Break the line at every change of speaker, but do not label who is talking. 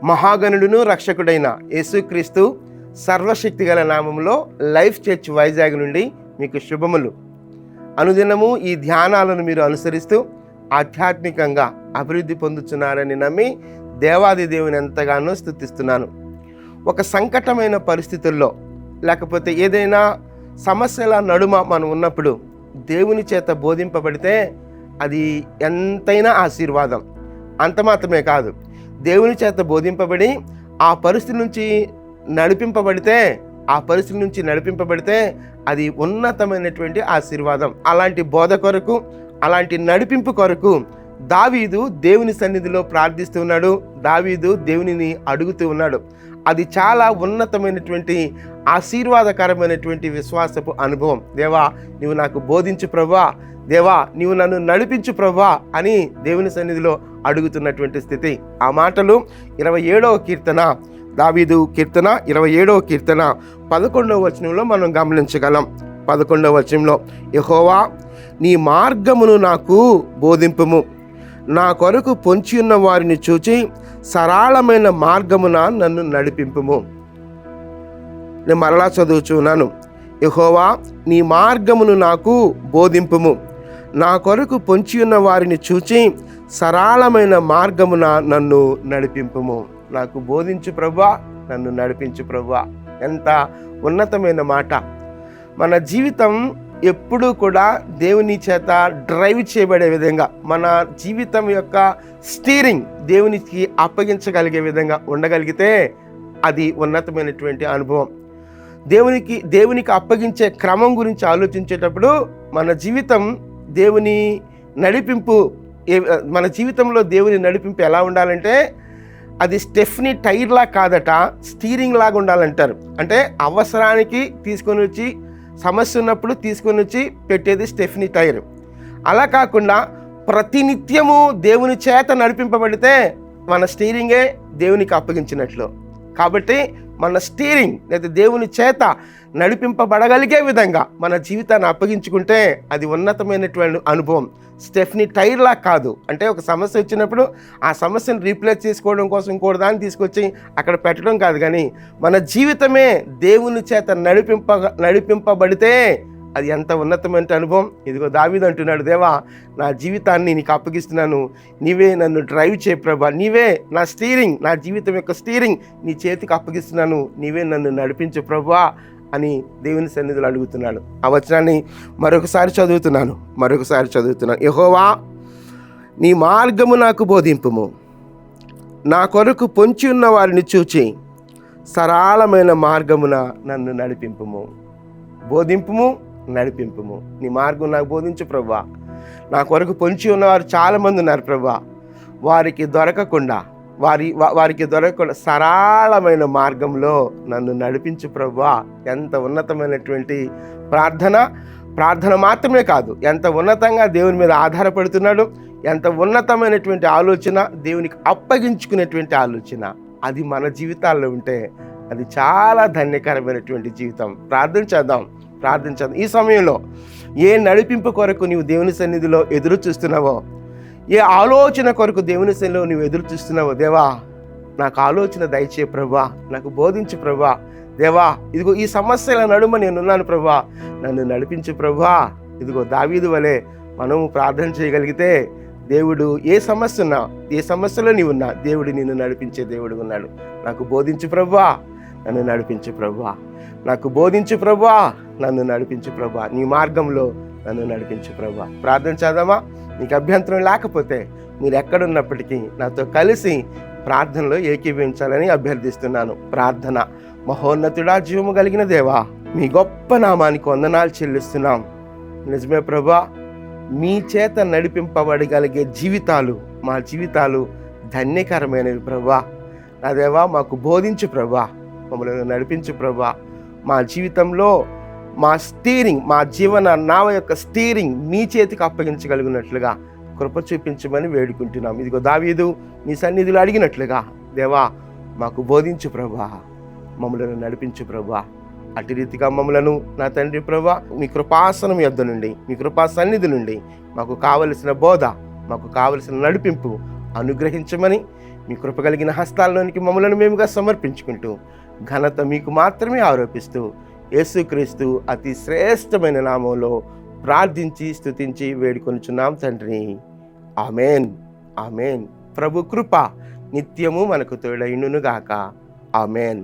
మహాగణుడును రక్షకుడైన యేసుక్రీస్తు సర్వశక్తిగల నామములో లైఫ్ చర్చ్ వైజాగ్ నుండి మీకు శుభములు. అనుదినము ఈ ధ్యానాలను మీరు అనుసరిస్తూ ఆధ్యాత్మికంగా అభివృద్ధి పొందుతున్నారని నమ్మి దేవాది దేవుని ఎంతగానో స్తుతిస్తున్నాను. ఒక సంకటమైన పరిస్థితుల్లో లేకపోతే ఏదైనా సమస్యల నడుమ మనం ఉన్నప్పుడు దేవుని చేత బోధింపబడితే అది ఎంతైనా ఆశీర్వాదం. అంత మాత్రమే కాదు, దేవుని చేత బోధింపబడి ఆ పరిస్థితి నుంచి నడిపింపబడితే అది ఉన్నతమైనటువంటి ఆశీర్వాదం. అలాంటి బోధ కొరకు, అలాంటి నడిపింపు కొరకు దావీదు దేవుని సన్నిధిలో ప్రార్థిస్తున్నాడు. దావీదు దేవునిని అడుగుతూ ఉన్నాడు. అది చాలా ఉన్నతమైనటువంటి ఆశీర్వాదకరమైనటువంటి విశ్వాసపు అనుభవం. దేవా, నీవు నాకు బోధించు ప్రభువా, దేవా నీవు నన్ను నడిపించు ప్రభువా అని దేవుని సన్నిధిలో అడుగుతున్నటువంటి స్థితి. ఆ మాటలు 27వ కీర్తన, దావీదు కీర్తన 27వ కీర్తన 11వ వచనంలో మనం గమనించగలం. 11వ వచనంలో, యెహోవా నీ మార్గమును నాకు బోధింపుము, నా కొరకు పొంచి ఉన్న వారిని చూచి సరళమైన మార్గమున నన్ను నడిపింపుము. నేను మరలా చదువుచున్నాను. యెహోవా నీ మార్గమును నాకు బోధింపుము, నా కొరకు పొంచి ఉన్న వారిని చూచి సరళమైన మార్గమున నన్ను నడిపింపుము. నాకు బోధించు ప్రభువా, నన్ను నడిపించు ప్రభువా. ఎంత ఉన్నతమైన మాట. మన జీవితం ఎప్పుడూ కూడా దేవుని చేత డ్రైవ్ చేయబడే విధంగా, మన జీవితం యొక్క స్టీరింగ్ దేవునికి అప్పగించగలిగే విధంగా ఉండగలిగితే అది ఉన్నతమైనటువంటి అనుభవం. దేవునికి అప్పగించే క్రమం గురించి ఆలోచించేటప్పుడు మన జీవితం దేవుని నడిపింపు, మన జీవితంలో దేవుని నడిపింపు ఎలా ఉండాలంటే అది స్టెఫ్నీ టైర్లా కాదట, స్టీరింగ్ లాగా ఉండాలంటారు. అంటే అవసరానికి తీసుకొని వచ్చి, సమస్య ఉన్నప్పుడు తీసుకొని వచ్చి పెట్టేది స్టెఫ్నీ టైర్. అలా కాకుండా ప్రతినిత్యము దేవుని చేత నడిపింపబడితే మన స్టీరింగే దేవునికి అప్పగించినట్లు. కాబట్టి మన స్టీరింగ్ లేదా దేవుని చేత నడిపింపబడగలిగే విధంగా మన జీవితాన్ని అప్పగించుకుంటే అది ఉన్నతమైనటువంటి అనుభవం. స్టెఫ్నీ టైర్లా కాదు. అంటే ఒక సమస్య వచ్చినప్పుడు ఆ సమస్యను రీప్లేస్ చేసుకోవడం కోసం ఇంకోటి దాన్ని తీసుకొచ్చి అక్కడ పెట్టడం కాదు, కానీ మన జీవితమే దేవుని చేత నడిపింపబడితే అది ఎంత ఉన్నతమైన అనుభవం. ఇదిగో దావీదు అంటున్నాడు, దేవా నా జీవితాన్ని నీకు అప్పగిస్తున్నాను, నీవే నన్ను డ్రైవ్ చేయ ప్రభా, నీవే నా స్టీరింగ్, నా జీవితం యొక్క స్టీరింగ్ నీ చేతికి అప్పగిస్తున్నాను, నీవే నన్ను నడిపించు ప్రభువా అని దేవుని సన్నిధిలో అడుగుతున్నాడు. ఆ వచనాన్ని మరొకసారి చదువుతున్నాను. యెహోవా నీ మార్గము నాకు బోధింపుము, నా కొరకు పొంచి ఉన్న వారిని చూచి సరళమైన మార్గమున నన్ను నడిపింపుము. బోధింపుము, నడిపింపుము. నీ మార్గం నాకు బోధించు ప్రభువా. నా కొరకు పొంచి ఉన్నవారు చాలామంది ఉన్నారు ప్రభువా. వారికి దొరకకుండా సరళమైన మార్గంలో నన్ను నడిపించు ప్రభువా. ఎంత ఉన్నతమైనటువంటి ప్రార్థన మాత్రమే కాదు, ఎంత ఉన్నతంగా దేవుని మీద ఆధారపడుతున్నాడు, ఎంత ఉన్నతమైనటువంటి ఆలోచన, దేవునికి అప్పగించుకునేటువంటి ఆలోచన. అది మన జీవితాల్లో ఉంటే అది చాలా ధన్యకరమైనటువంటి జీవితం. ప్రార్థన చేద్దాం. ఈ సమయంలో ఏ నడిపింపు కొరకు నీవు దేవుని సన్నిధిలో ఎదురు చూస్తున్నావో, ఏ ఆలోచన కొరకు దేవుని సన్నిధిలో నువ్వు ఎదురు చూస్తున్నావో, దేవా నాకు ఆలోచన దయచే ప్రభువా, నాకు బోధించు ప్రభువా. దేవా ఇదిగో ఈ సమస్యల నడుమ నేనున్నాను ప్రభువా, నన్ను నడిపించు ప్రభువా. ఇదిగో దావీదు వలె మనము ప్రార్థన చేయగలిగితే దేవుడు ఏ సమస్యలో నీవున్నా దేవుడు నిన్ను నడిపించే దేవుడు ఉన్నాడు. నాకు బోధించు ప్రభువా, నన్ను నడిపించు ప్రభువా. నాకు బోధించు ప్రభువా, నన్ను నడిపించు ప్రభువా. నీ మార్గంలో నన్ను నడిపించు ప్రభువా. ప్రార్థన చేద్దామా? నీకు అభ్యంతరం లేకపోతే మీరు ఎక్కడున్నప్పటికీ నాతో కలిసి ప్రార్థనలో ఏకీభవించాలని అభ్యర్థిస్తున్నాను. ప్రార్థన. మహోన్నతుడా, జీవము కలిగిన దేవా, మీ గొప్ప నామానికి వందనాలు చెల్లిస్తున్నాం. నిజమే ప్రభువా, మీ చేత నడిపింపబడగలిగే జీవితాలు మా జీవితాలు ధన్యకరమైనవి ప్రభువా. నా దేవా మాకు బోధించు ప్రభువా, మమ్మల్ని నడిపించు ప్రభువా. మా జీవితంలో మా స్టీరింగ్, మా జీవన నావ యొక్క స్టీరింగ్ మీ చేతికి అప్పగించగలిగినట్లుగా కృప చూపించమని వేడుకుంటున్నాం. ఇదిగో దావీదు నీ సన్నిధిలో అడిగినట్లుగా దేవా మాకు బోధించు ప్రభువా, మమ్మల్ని నడిపించు ప్రభువా. అటు రీతిగా మమ్మలను నా తండ్రి ప్రభువా మీ కృపాసనం యొద్ద నుండి, మీ కృపా సన్నిధి నుండి మాకు కావలసిన బోధ, మాకు కావలసిన నడిపింపు అనుగ్రహించమని మీ కృప కలిగిన హస్తాల్లోనికి మమ్మలను మేముగా సమర్పించుకుంటూ ఘనత మీకు మాత్రమే ఆరోపిస్తూ యేసుక్రీస్తు అతి శ్రేష్టమైన నామంలో ప్రార్థించి స్తుతించి వేడుకొనుచున్నాం తండ్రి. ఆమేన్, ఆమేన్. ప్రభు కృప నిత్యము మనకు తోడైండును గాక. ఆమేన్.